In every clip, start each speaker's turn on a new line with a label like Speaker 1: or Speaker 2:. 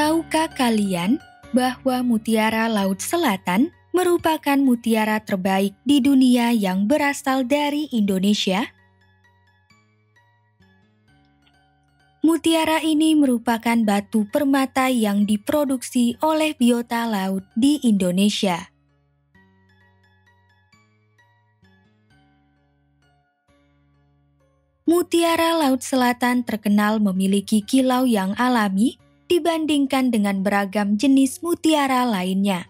Speaker 1: Tahukah kalian bahwa mutiara Laut Selatan merupakan mutiara terbaik di dunia yang berasal dari Indonesia? Mutiara ini merupakan batu permata yang diproduksi oleh biota laut di Indonesia. Mutiara Laut Selatan terkenal memiliki kilau yang alami dibandingkan dengan beragam jenis mutiara lainnya.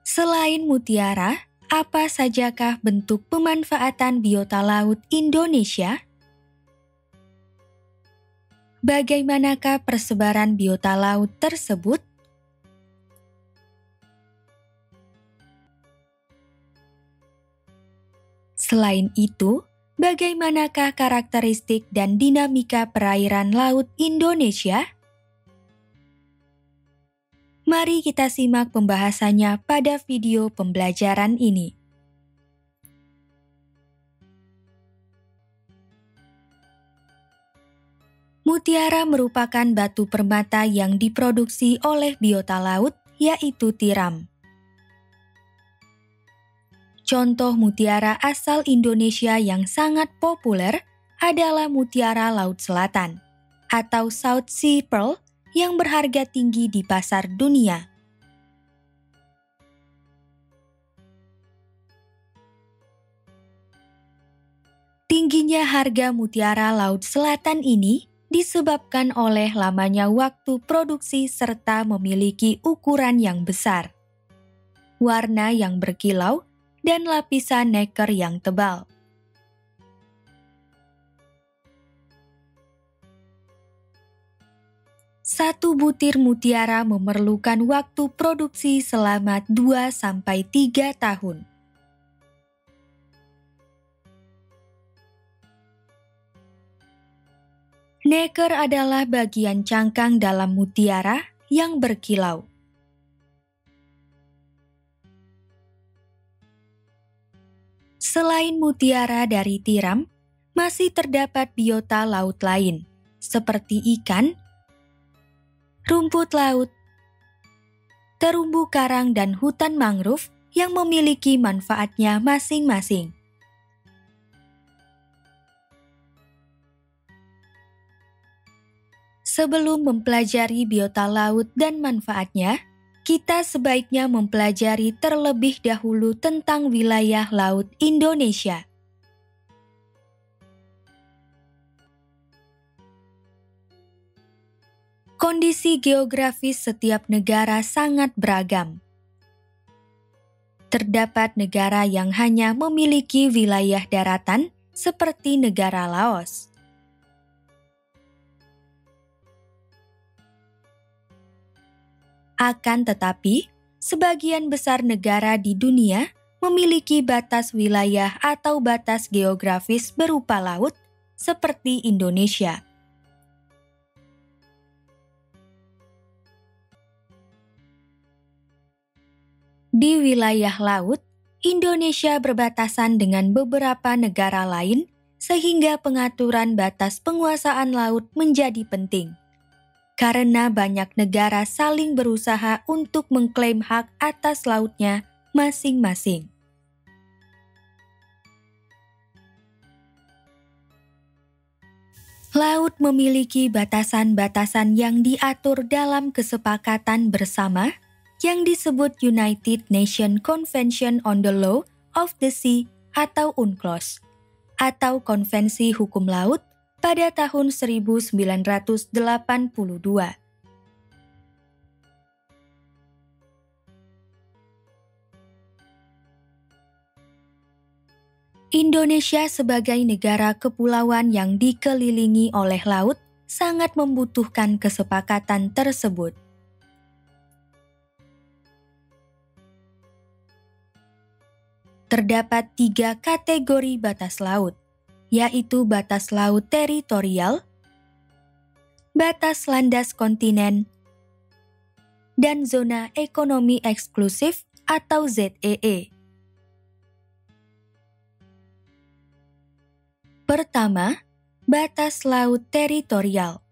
Speaker 1: Selain mutiara, apa sajakah bentuk pemanfaatan biota laut Indonesia? Bagaimanakah persebaran biota laut tersebut? Selain itu, bagaimanakah karakteristik dan dinamika perairan laut Indonesia? Mari kita simak pembahasannya pada video pembelajaran ini. Mutiara merupakan batu permata yang diproduksi oleh biota laut, yaitu tiram. Contoh mutiara asal Indonesia yang sangat populer adalah mutiara Laut Selatan atau South Sea Pearl yang berharga tinggi di pasar dunia. Tingginya harga mutiara Laut Selatan ini disebabkan oleh lamanya waktu produksi serta memiliki ukuran yang besar, warna yang berkilau, dan lapisan neker yang tebal. Satu butir mutiara memerlukan waktu produksi selama 2-3 tahun. Neker adalah bagian cangkang dalam mutiara yang berkilau. Selain mutiara dari tiram, masih terdapat biota laut lain, seperti ikan, rumput laut, terumbu karang dan hutan mangrove yang memiliki manfaatnya masing-masing. Sebelum mempelajari biota laut dan manfaatnya, kita sebaiknya mempelajari terlebih dahulu tentang wilayah laut Indonesia. Kondisi geografis setiap negara sangat beragam. Terdapat negara yang hanya memiliki wilayah daratan, seperti negara Laos. Akan tetapi, sebagian besar negara di dunia memiliki batas wilayah atau batas geografis berupa laut, seperti Indonesia. Di wilayah laut, Indonesia berbatasan dengan beberapa negara lain, sehingga pengaturan batas penguasaan laut menjadi penting. Karena banyak negara saling berusaha untuk mengklaim hak atas lautnya masing-masing. Laut memiliki batasan-batasan yang diatur dalam kesepakatan bersama yang disebut United Nations Convention on the Law of the Sea atau UNCLOS, atau Konvensi Hukum Laut pada tahun 1982. Indonesia sebagai negara kepulauan yang dikelilingi oleh laut sangat membutuhkan kesepakatan tersebut. Terdapat 3 kategori batas laut, yaitu batas laut teritorial, batas landas kontinen, dan zona ekonomi eksklusif atau ZEE. Pertama, batas laut teritorial.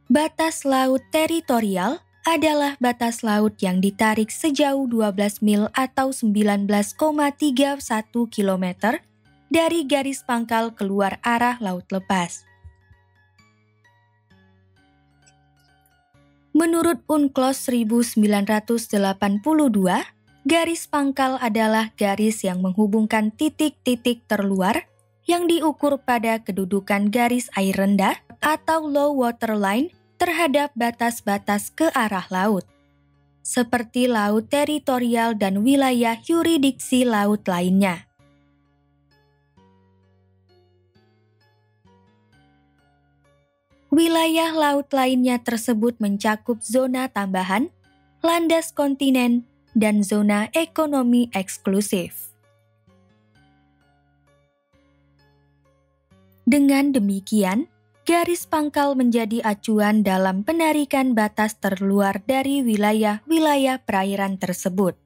Speaker 1: Batas laut teritorial adalah batas laut yang ditarik sejauh 12 mil atau 19,31 km dari garis pangkal keluar arah laut lepas. Menurut UNCLOS 1982, garis pangkal adalah garis yang menghubungkan titik-titik terluar yang diukur pada kedudukan garis air rendah atau low water line terhadap batas-batas ke arah laut, seperti laut teritorial dan wilayah yuridiksi laut lainnya. Wilayah laut lainnya tersebut mencakup zona tambahan, landas kontinen, dan zona ekonomi eksklusif. Dengan demikian, garis pangkal menjadi acuan dalam penarikan batas terluar dari wilayah-wilayah perairan tersebut.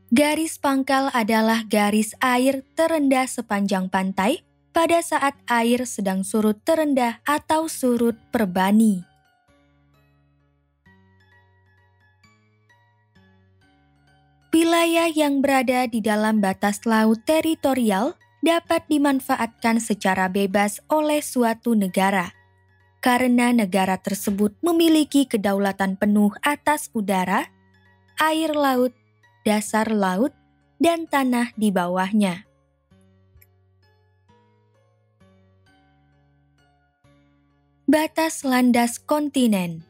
Speaker 1: Garis pangkal adalah garis air terendah sepanjang pantai pada saat air sedang surut terendah atau surut perbani. Wilayah yang berada di dalam batas laut teritorial dapat dimanfaatkan secara bebas oleh suatu negara, karena negara tersebut memiliki kedaulatan penuh atas udara, air laut, dasar laut, dan tanah di bawahnya. Batas landas kontinen.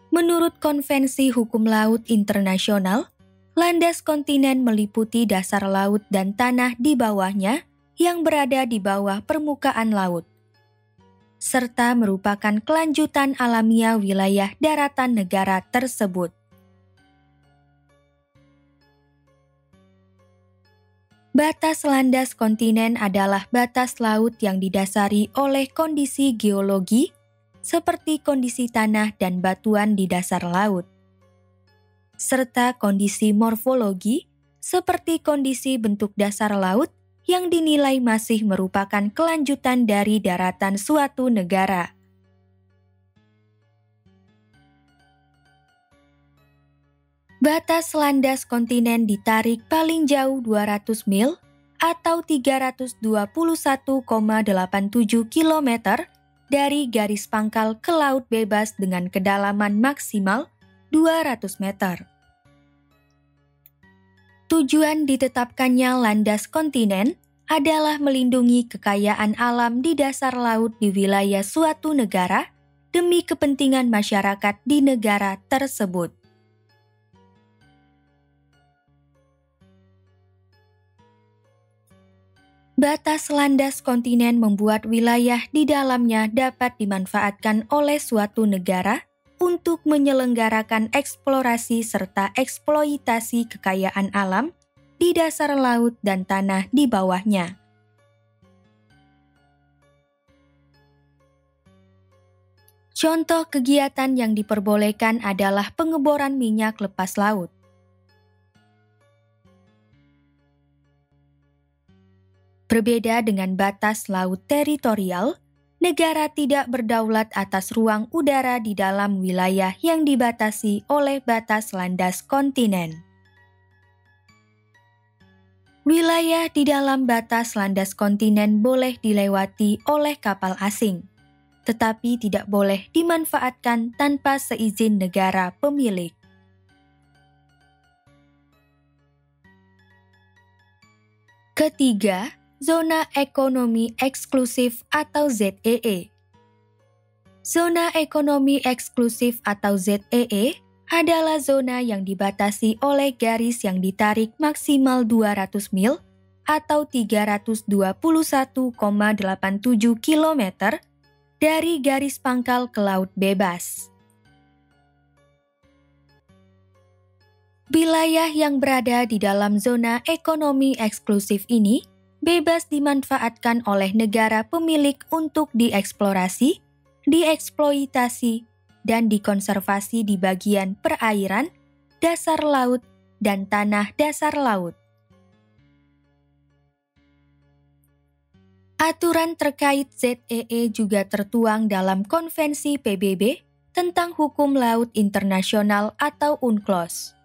Speaker 1: Menurut Konvensi Hukum Laut Internasional, landas kontinen meliputi dasar laut dan tanah di bawahnya yang berada di bawah permukaan laut, serta merupakan kelanjutan alamiah wilayah daratan negara tersebut. Batas landas kontinen adalah batas laut yang didasari oleh kondisi geologi, seperti kondisi tanah dan batuan di dasar laut, serta kondisi morfologi seperti kondisi bentuk dasar laut yang dinilai masih merupakan kelanjutan dari daratan suatu negara. Batas landas kontinen ditarik paling jauh 200 mil atau 321,87 km dari garis pangkal ke laut bebas dengan kedalaman maksimal 200 meter. Tujuan ditetapkannya landas kontinen adalah melindungi kekayaan alam di dasar laut di wilayah suatu negara demi kepentingan masyarakat di negara tersebut. Batas landas kontinen membuat wilayah di dalamnya dapat dimanfaatkan oleh suatu negara untuk menyelenggarakan eksplorasi serta eksploitasi kekayaan alam di dasar laut dan tanah di bawahnya. Contoh kegiatan yang diperbolehkan adalah pengeboran minyak lepas laut. Berbeda dengan batas laut teritorial, negara tidak berdaulat atas ruang udara di dalam wilayah yang dibatasi oleh batas landas kontinen. Wilayah di dalam batas landas kontinen boleh dilewati oleh kapal asing, tetapi tidak boleh dimanfaatkan tanpa seizin negara pemilik. Ketiga, zona ekonomi eksklusif atau ZEE. Zona ekonomi eksklusif atau ZEE adalah zona yang dibatasi oleh garis yang ditarik maksimal 200 mil atau 321,87 km dari garis pangkal ke laut bebas. Wilayah yang berada di dalam zona ekonomi eksklusif ini bebas dimanfaatkan oleh negara pemilik untuk dieksplorasi, dieksploitasi, dan dikonservasi di bagian perairan, dasar laut, dan tanah dasar laut. Aturan terkait ZEE juga tertuang dalam Konvensi PBB tentang Hukum Laut Internasional atau UNCLOS.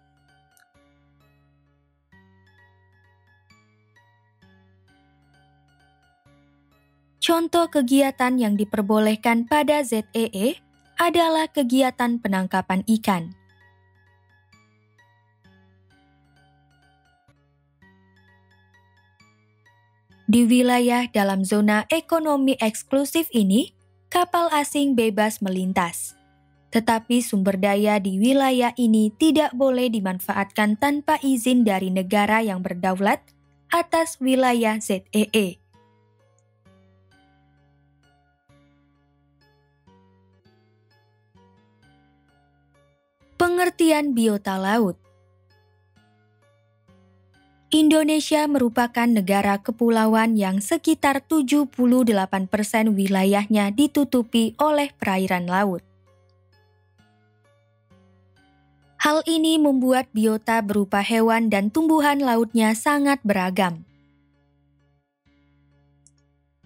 Speaker 1: Contoh kegiatan yang diperbolehkan pada ZEE adalah kegiatan penangkapan ikan. Di wilayah dalam zona ekonomi eksklusif ini, kapal asing bebas melintas. Tetapi sumber daya di wilayah ini tidak boleh dimanfaatkan tanpa izin dari negara yang berdaulat atas wilayah ZEE. Pengertian biota laut. Indonesia merupakan negara kepulauan yang sekitar 78% wilayahnya ditutupi oleh perairan laut. Hal ini membuat biota berupa hewan dan tumbuhan lautnya sangat beragam.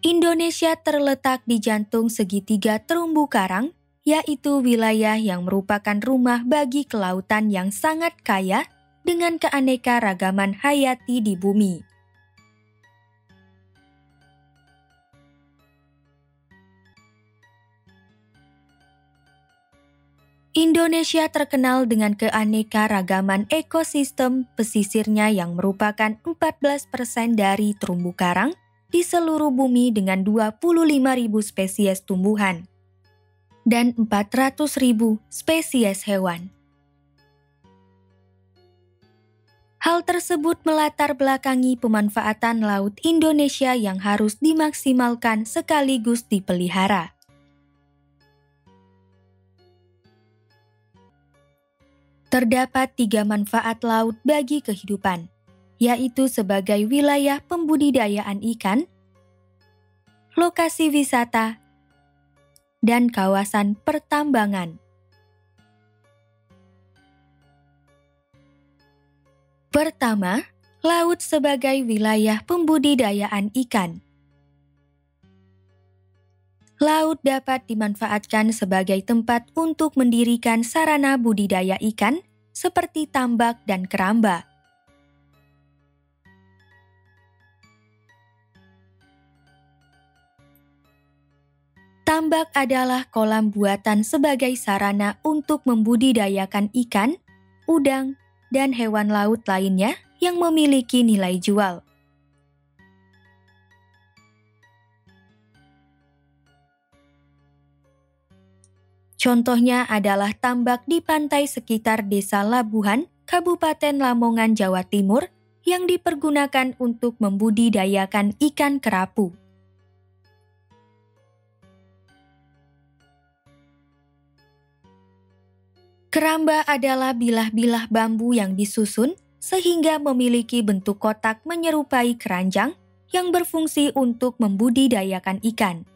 Speaker 1: Indonesia terletak di jantung segitiga terumbu karang, yaitu wilayah yang merupakan rumah bagi kelautan yang sangat kaya dengan keanekaragaman hayati di bumi. Indonesia terkenal dengan keanekaragaman ekosistem pesisirnya yang merupakan 14% dari terumbu karang di seluruh bumi dengan 25.000 spesies tumbuhan dan 400.000 spesies hewan. Hal tersebut melatar belakangi pemanfaatan laut Indonesia yang harus dimaksimalkan sekaligus dipelihara. Terdapat 3 manfaat laut bagi kehidupan, yaitu sebagai wilayah pembudidayaan ikan, lokasi wisata, dan kawasan pertambangan. Pertama, laut sebagai wilayah pembudidayaan ikan. Laut dapat dimanfaatkan sebagai tempat untuk mendirikan sarana budidaya ikan seperti tambak dan keramba. Tambak adalah kolam buatan sebagai sarana untuk membudidayakan ikan, udang, dan hewan laut lainnya yang memiliki nilai jual. Contohnya adalah tambak di pantai sekitar Desa Labuhan, Kabupaten Lamongan, Jawa Timur, yang dipergunakan untuk membudidayakan ikan kerapu. Keramba adalah bilah-bilah bambu yang disusun sehingga memiliki bentuk kotak menyerupai keranjang yang berfungsi untuk membudidayakan ikan.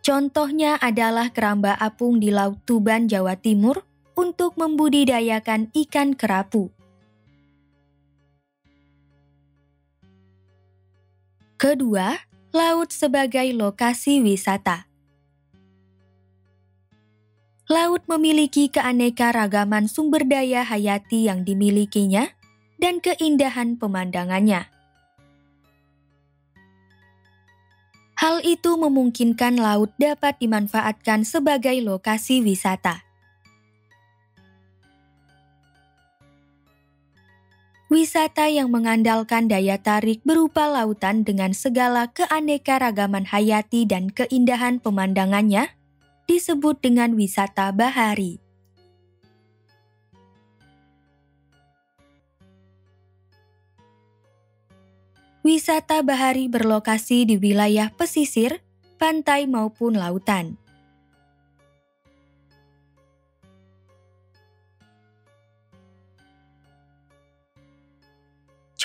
Speaker 1: Contohnya adalah keramba apung di Laut Tuban, Jawa Timur untuk membudidayakan ikan kerapu. Kedua, laut sebagai lokasi wisata. Laut memiliki keanekaragaman sumber daya hayati yang dimilikinya dan keindahan pemandangannya. Hal itu memungkinkan laut dapat dimanfaatkan sebagai lokasi wisata. Wisata yang mengandalkan daya tarik berupa lautan dengan segala keanekaragaman hayati dan keindahan pemandangannya disebut dengan wisata bahari. Wisata bahari berlokasi di wilayah pesisir, pantai maupun lautan.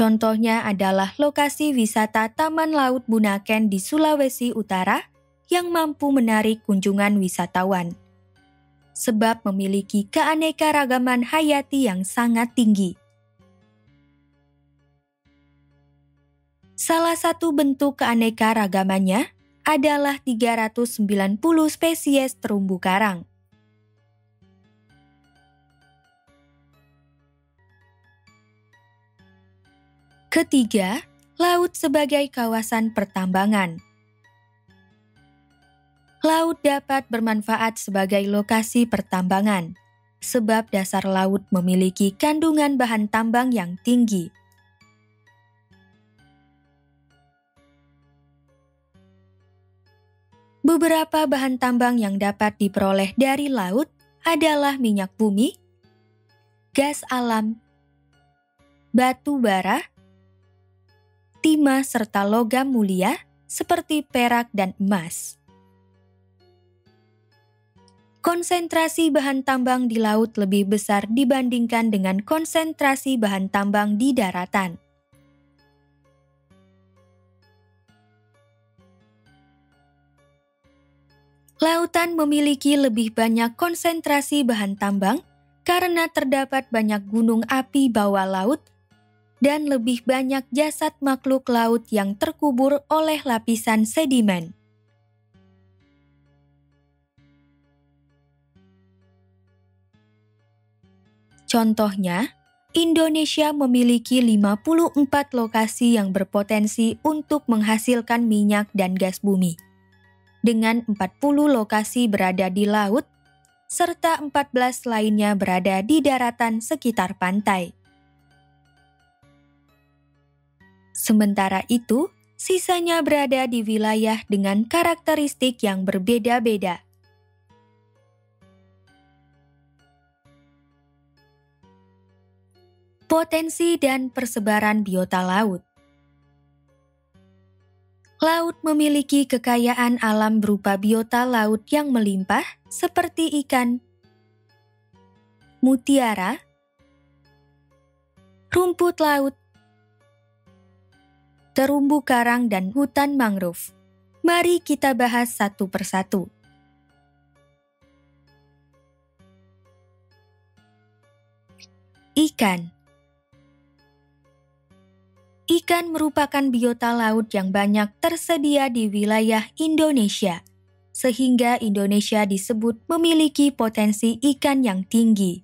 Speaker 1: Contohnya adalah lokasi wisata Taman Laut Bunaken di Sulawesi Utara yang mampu menarik kunjungan wisatawan, sebab memiliki keanekaragaman hayati yang sangat tinggi. Salah satu bentuk keanekaragamannya adalah 390 spesies terumbu karang. Ketiga, laut sebagai kawasan pertambangan. Laut dapat bermanfaat sebagai lokasi pertambangan, sebab dasar laut memiliki kandungan bahan tambang yang tinggi. Beberapa bahan tambang yang dapat diperoleh dari laut adalah minyak bumi, gas alam, batu bara, timah serta logam mulia seperti perak dan emas. Konsentrasi bahan tambang di laut lebih besar dibandingkan dengan konsentrasi bahan tambang di daratan. Lautan memiliki lebih banyak konsentrasi bahan tambang karena terdapat banyak gunung api bawah laut dan lebih banyak jasad makhluk laut yang terkubur oleh lapisan sedimen. Contohnya, Indonesia memiliki 54 lokasi yang berpotensi untuk menghasilkan minyak dan gas bumi, dengan 40 lokasi berada di laut, serta 14 lainnya berada di daratan sekitar pantai. Sementara itu, sisanya berada di wilayah dengan karakteristik yang berbeda-beda. Potensi dan persebaran biota laut. Laut memiliki kekayaan alam berupa biota laut yang melimpah seperti ikan, mutiara, rumput laut, terumbu karang dan hutan mangrove. Mari kita bahas satu persatu. Ikan. Ikan merupakan biota laut yang banyak tersedia di wilayah Indonesia, sehingga Indonesia disebut memiliki potensi ikan yang tinggi.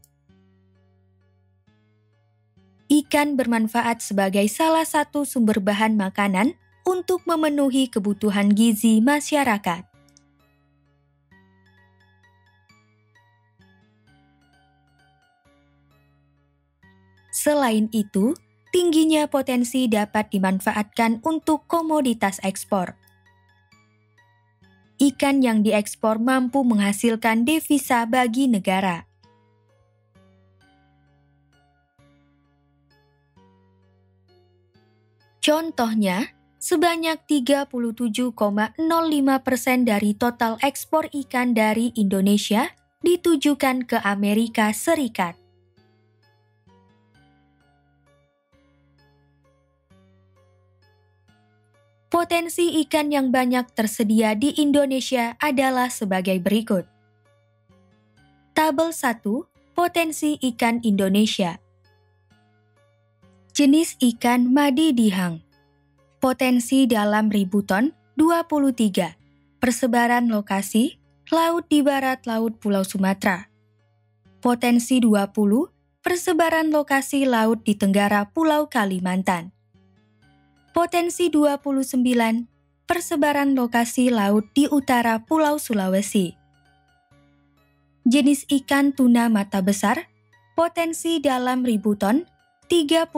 Speaker 1: Ikan bermanfaat sebagai salah satu sumber bahan makanan untuk memenuhi kebutuhan gizi masyarakat. Selain itu, tingginya potensi dapat dimanfaatkan untuk komoditas ekspor. Ikan yang diekspor mampu menghasilkan devisa bagi negara. Contohnya, sebanyak 37,05% dari total ekspor ikan dari Indonesia ditujukan ke Amerika Serikat. Potensi ikan yang banyak tersedia di Indonesia adalah sebagai berikut. Tabel 1, potensi ikan Indonesia. Jenis ikan madi dihang. Potensi dalam ribu ton 23. Persebaran lokasi, laut di barat laut Pulau Sumatera. Potensi 20, persebaran lokasi laut di tenggara Pulau Kalimantan. Potensi 29, persebaran lokasi laut di utara Pulau Sulawesi. Jenis ikan tuna mata besar, potensi dalam ribu ton, 39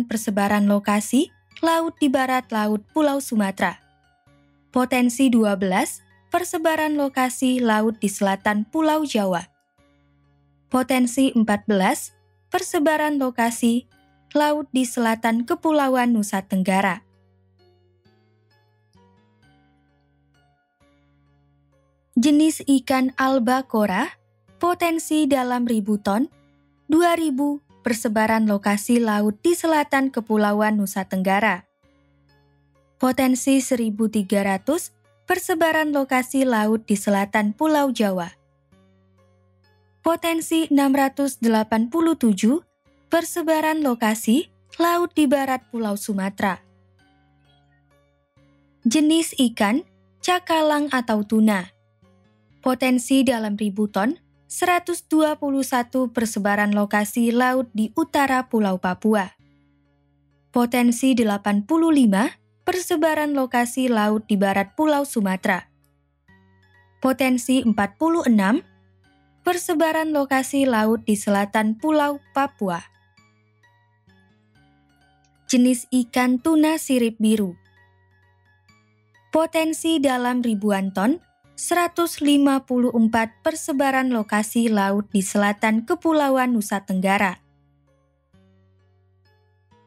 Speaker 1: persebaran lokasi, laut di barat laut Pulau Sumatera. Potensi 12, persebaran lokasi laut di selatan Pulau Jawa. Potensi 14, persebaran lokasi laut di selatan Kepulauan Nusa Tenggara. Jenis ikan albacora, potensi dalam ribu ton, 2000 persebaran lokasi laut di selatan Kepulauan Nusa Tenggara. Potensi 1300 persebaran lokasi laut di selatan Pulau Jawa. Potensi 687 persebaran lokasi laut di barat Pulau Sumatera. Jenis ikan, cakalang atau tuna. Potensi dalam 1.000 ton, 121 persebaran lokasi laut di utara Pulau Papua. Potensi 85 persebaran lokasi laut di barat Pulau Sumatera. Potensi 46 persebaran lokasi laut di selatan Pulau Papua. Jenis ikan tuna sirip biru. Potensi dalam ribuan ton, 154 persebaran lokasi laut di selatan Kepulauan Nusa Tenggara.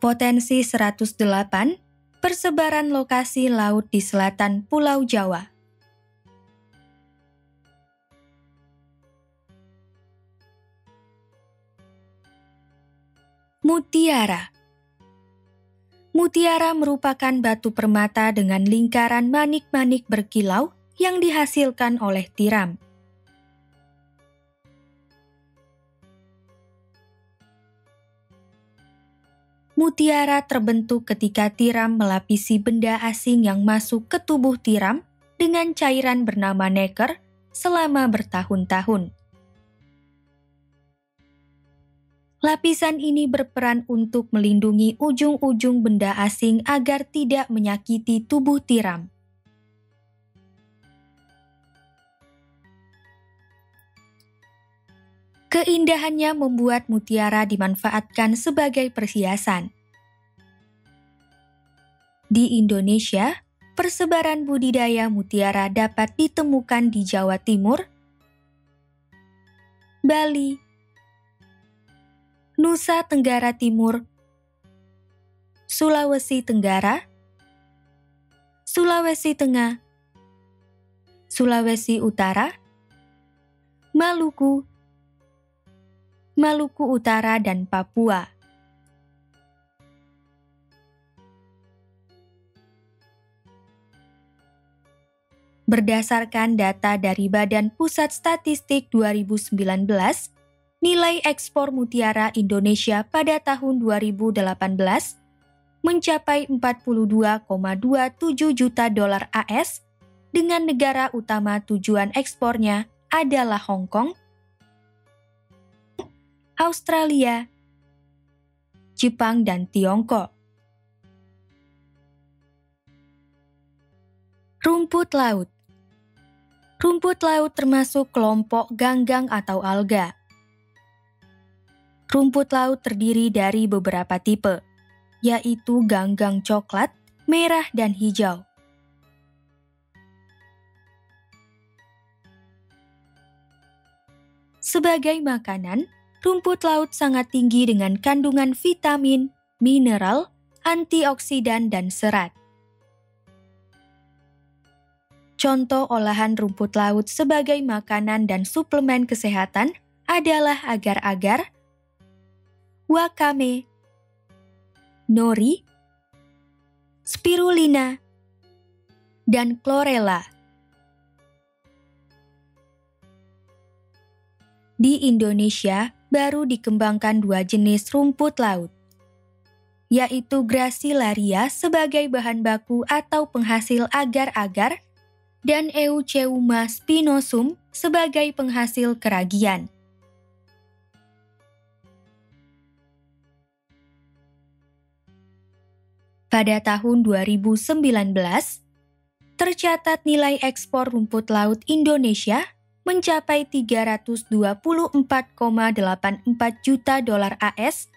Speaker 1: Potensi 108 persebaran lokasi laut di selatan Pulau Jawa. Mutiara. Mutiara merupakan batu permata dengan lingkaran manik-manik berkilau yang dihasilkan oleh tiram. Mutiara terbentuk ketika tiram melapisi benda asing yang masuk ke tubuh tiram dengan cairan bernama neker selama bertahun-tahun. Lapisan ini berperan untuk melindungi ujung-ujung benda asing agar tidak menyakiti tubuh tiram. Keindahannya membuat mutiara dimanfaatkan sebagai perhiasan. Di Indonesia, persebaran budidaya mutiara dapat ditemukan di Jawa Timur, Bali, Nusa Tenggara Timur, Sulawesi Tenggara, Sulawesi Tengah, Sulawesi Utara, Maluku, Maluku Utara, dan Papua. Berdasarkan data dari Badan Pusat Statistik 2019, nilai ekspor mutiara Indonesia pada tahun 2018 mencapai 42,27 juta dolar AS dengan negara utama tujuan ekspornya adalah Hong Kong, Australia, Jepang, dan Tiongkok. Rumput laut. Rumput laut termasuk kelompok ganggang atau alga. Rumput laut terdiri dari beberapa tipe, yaitu ganggang coklat, merah, dan hijau. Sebagai makanan, rumput laut sangat tinggi dengan kandungan vitamin, mineral, antioksidan, dan serat. Contoh olahan rumput laut sebagai makanan dan suplemen kesehatan adalah agar-agar, wakame, nori, spirulina, dan chlorella. Di Indonesia, baru dikembangkan 2 jenis rumput laut, yaitu Gracilaria sebagai bahan baku atau penghasil agar-agar dan Eucheuma spinosum sebagai penghasil keragian. Pada tahun 2019, tercatat nilai ekspor rumput laut Indonesia mencapai 324,84 juta dolar AS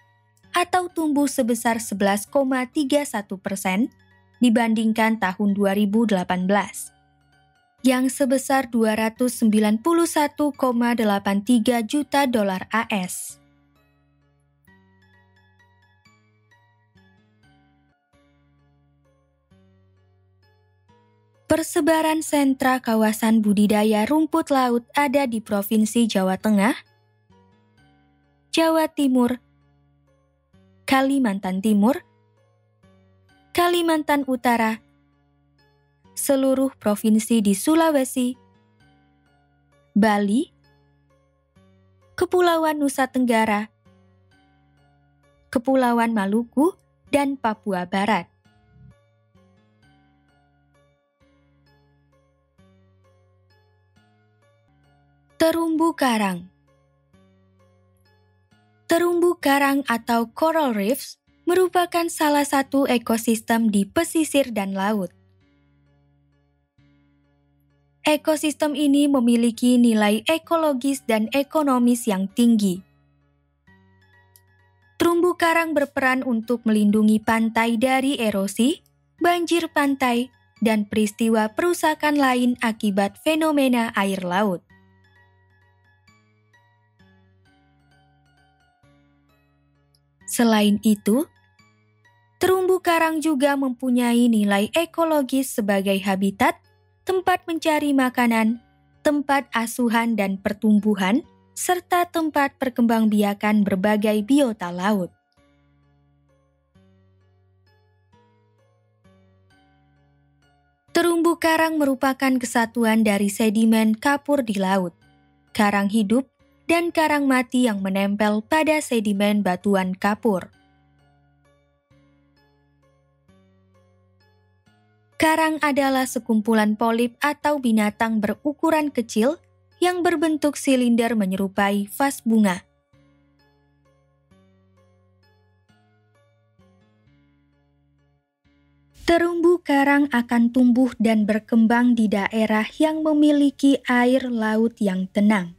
Speaker 1: atau tumbuh sebesar 11,31% dibandingkan tahun 2018, yang sebesar 291,83 juta dolar AS. Persebaran sentra kawasan budidaya rumput laut ada di Provinsi Jawa Tengah, Jawa Timur, Kalimantan Timur, Kalimantan Utara, seluruh provinsi di Sulawesi, Bali, Kepulauan Nusa Tenggara, Kepulauan Maluku, dan Papua Barat. Terumbu karang. Terumbu karang atau coral reefs merupakan salah satu ekosistem di pesisir dan laut. Ekosistem ini memiliki nilai ekologis dan ekonomis yang tinggi. Terumbu karang berperan untuk melindungi pantai dari erosi, banjir pantai, dan peristiwa perusakan lain akibat fenomena air laut. Selain itu, terumbu karang juga mempunyai nilai ekologis sebagai habitat, tempat mencari makanan, tempat asuhan dan pertumbuhan, serta tempat perkembangbiakan berbagai biota laut. Terumbu karang merupakan kesatuan dari sedimen kapur di laut, karang hidup, dan karang mati yang menempel pada sedimen batuan kapur. Karang adalah sekumpulan polip atau binatang berukuran kecil yang berbentuk silinder menyerupai vas bunga. Terumbu karang akan tumbuh dan berkembang di daerah yang memiliki air laut yang tenang,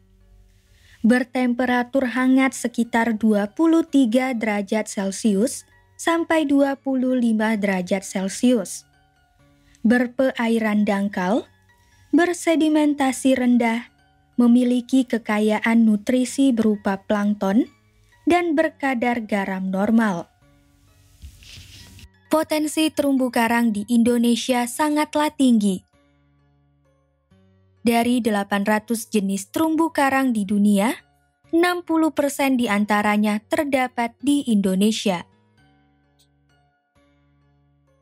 Speaker 1: bertemperatur hangat sekitar 23 derajat Celcius sampai 25 derajat Celcius, berperairan dangkal, bersedimentasi rendah, memiliki kekayaan nutrisi berupa plankton, dan berkadar garam normal. Potensi terumbu karang di Indonesia sangatlah tinggi. Dari 800 jenis terumbu karang di dunia, 60% diantaranya terdapat di Indonesia.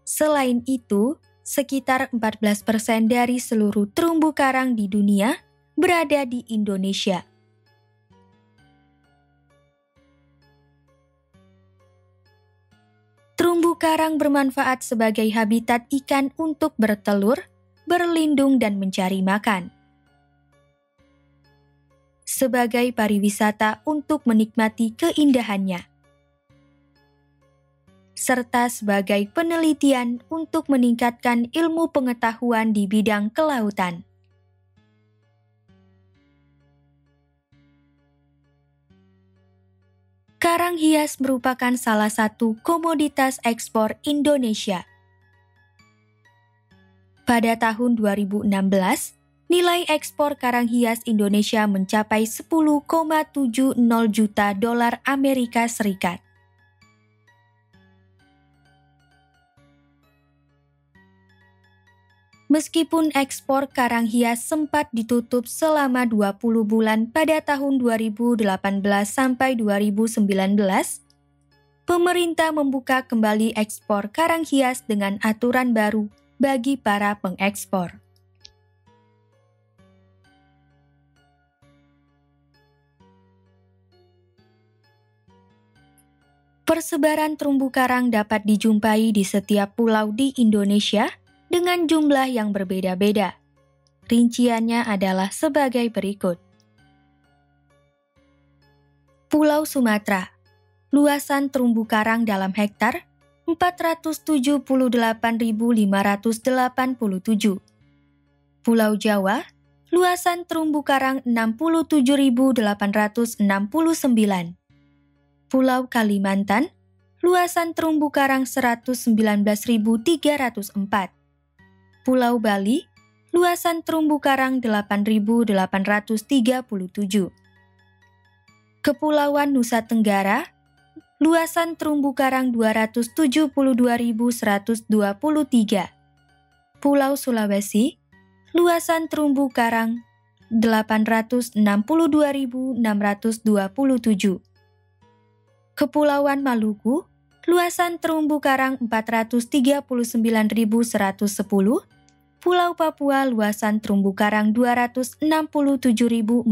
Speaker 1: Selain itu, sekitar 14% dari seluruh terumbu karang di dunia berada di Indonesia. Terumbu karang bermanfaat sebagai habitat ikan untuk bertelur, berlindung, dan mencari makan. Sebagai pariwisata untuk menikmati keindahannya. Serta sebagai penelitian untuk meningkatkan ilmu pengetahuan di bidang kelautan. Karang hias merupakan salah satu komoditas ekspor Indonesia. Pada tahun 2016, nilai ekspor karang hias Indonesia mencapai 10,70 juta dolar Amerika Serikat. Meskipun ekspor karang hias sempat ditutup selama 20 bulan pada tahun 2018 sampai 2019, pemerintah membuka kembali ekspor karang hias dengan aturan baru bagi para pengekspor. Persebaran terumbu karang dapat dijumpai di setiap pulau di Indonesia dengan jumlah yang berbeda-beda. Rinciannya adalah sebagai berikut. Pulau Sumatera, luasan terumbu karang dalam hektar 478.587. Pulau Jawa, luasan terumbu karang 67.869. Pulau Kalimantan, luasan terumbu karang 119.304. Pulau Bali, luasan terumbu karang 8.837. Kepulauan Nusa Tenggara, luasan terumbu karang 272.123. Pulau Sulawesi, luasan terumbu karang 862.627. Kepulauan Maluku, luasan terumbu karang 439.110. Pulau Papua, luasan terumbu karang 267.402.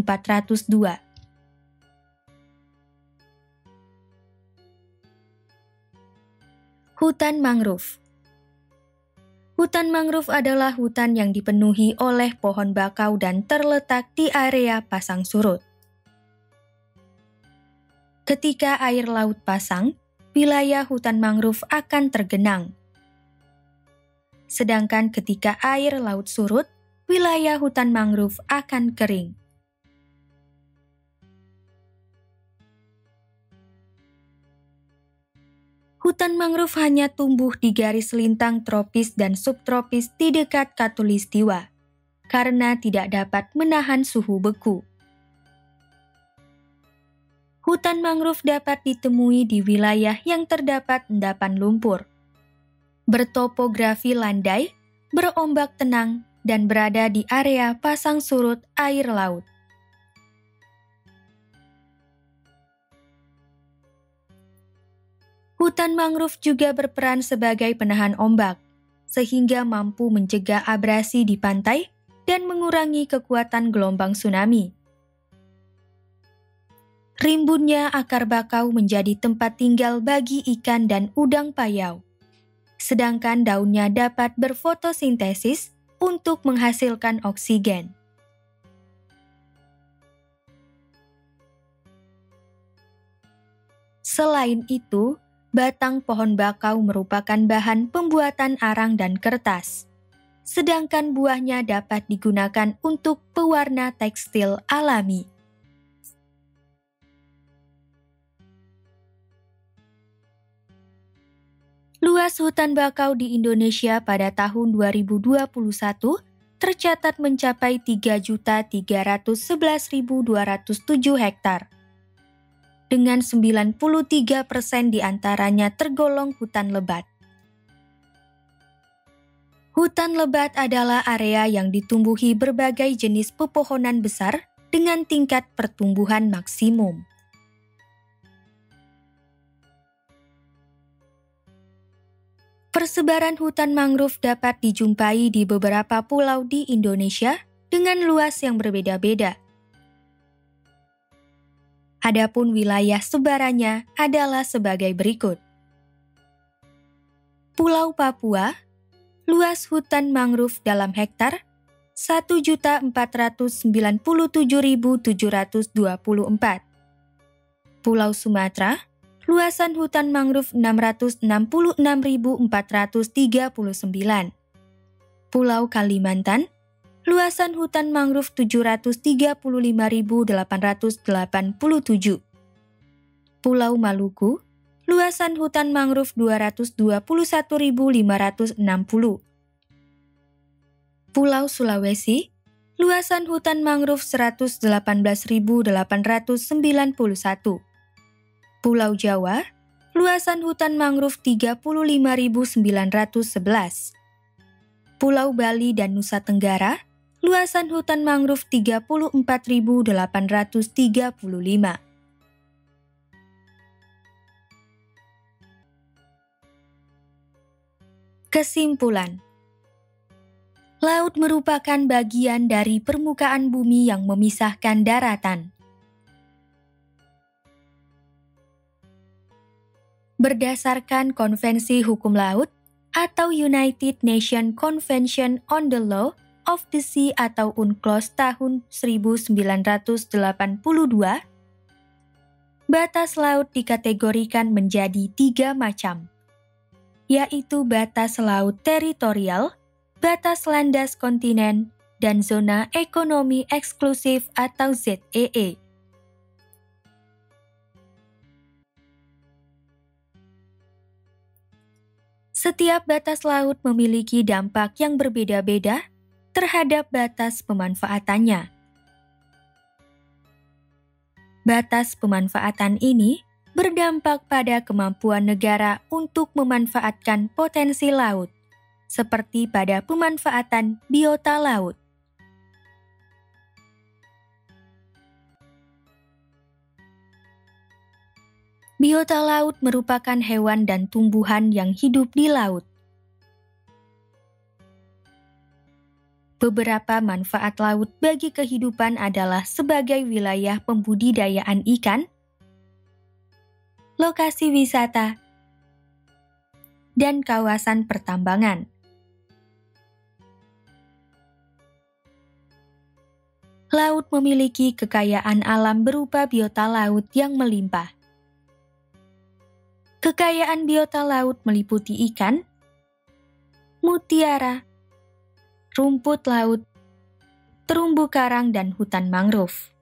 Speaker 1: Hutan mangrove. Hutan mangrove adalah hutan yang dipenuhi oleh pohon bakau dan terletak di area pasang surut. Ketika air laut pasang, wilayah hutan mangrove akan tergenang. Sedangkan ketika air laut surut, wilayah hutan mangrove akan kering. Hutan mangrove hanya tumbuh di garis lintang tropis dan subtropis di dekat khatulistiwa, karena tidak dapat menahan suhu beku. Hutan mangrove dapat ditemui di wilayah yang terdapat endapan lumpur, bertopografi landai, berombak tenang, dan berada di area pasang surut air laut. Hutan mangrove juga berperan sebagai penahan ombak, sehingga mampu mencegah abrasi di pantai dan mengurangi kekuatan gelombang tsunami. Rimbunnya akar bakau menjadi tempat tinggal bagi ikan dan udang payau. Sedangkan daunnya dapat berfotosintesis untuk menghasilkan oksigen. Selain itu, batang pohon bakau merupakan bahan pembuatan arang dan kertas, sedangkan buahnya dapat digunakan untuk pewarna tekstil alami. Luas hutan bakau di Indonesia pada tahun 2021 tercatat mencapai 3.311.207 hektar. Dengan 93% diantaranya tergolong hutan lebat. Hutan lebat adalah area yang ditumbuhi berbagai jenis pepohonan besar dengan tingkat pertumbuhan maksimum. Persebaran hutan mangrove dapat dijumpai di beberapa pulau di Indonesia dengan luas yang berbeda-beda. Adapun wilayah sebarannya adalah sebagai berikut. Pulau Papua, luas hutan mangrove dalam hektar 1.497.724. Pulau Sumatera, luasan hutan mangrove 666.439. Pulau Kalimantan, luasan hutan mangrove 735.887. Pulau Maluku, luasan hutan mangrove 221.560. Pulau Sulawesi, luasan hutan mangrove 118.891. Pulau Jawa, luasan hutan mangrove 35.911. Pulau Bali dan Nusa Tenggara, luasan hutan mangrove 34.835. Kesimpulan: laut merupakan bagian dari permukaan bumi yang memisahkan daratan. Berdasarkan Konvensi Hukum Laut atau United Nations Convention on the Law of the Sea atau UNCLOS tahun 1982, batas laut dikategorikan menjadi 3 macam, yaitu batas laut teritorial, batas landas kontinen, dan zona ekonomi eksklusif atau ZEE. Setiap batas laut memiliki dampak yang berbeda-beda terhadap batas pemanfaatannya. Batas pemanfaatan ini berdampak pada kemampuan negara untuk memanfaatkan potensi laut, seperti pada pemanfaatan biota laut. Biota laut merupakan hewan dan tumbuhan yang hidup di laut. Beberapa manfaat laut bagi kehidupan adalah sebagai wilayah pembudidayaan ikan, lokasi wisata, dan kawasan pertambangan. Laut memiliki kekayaan alam berupa biota laut yang melimpah. Kekayaan biota laut meliputi ikan, mutiara, rumput laut, terumbu karang, dan hutan mangrove.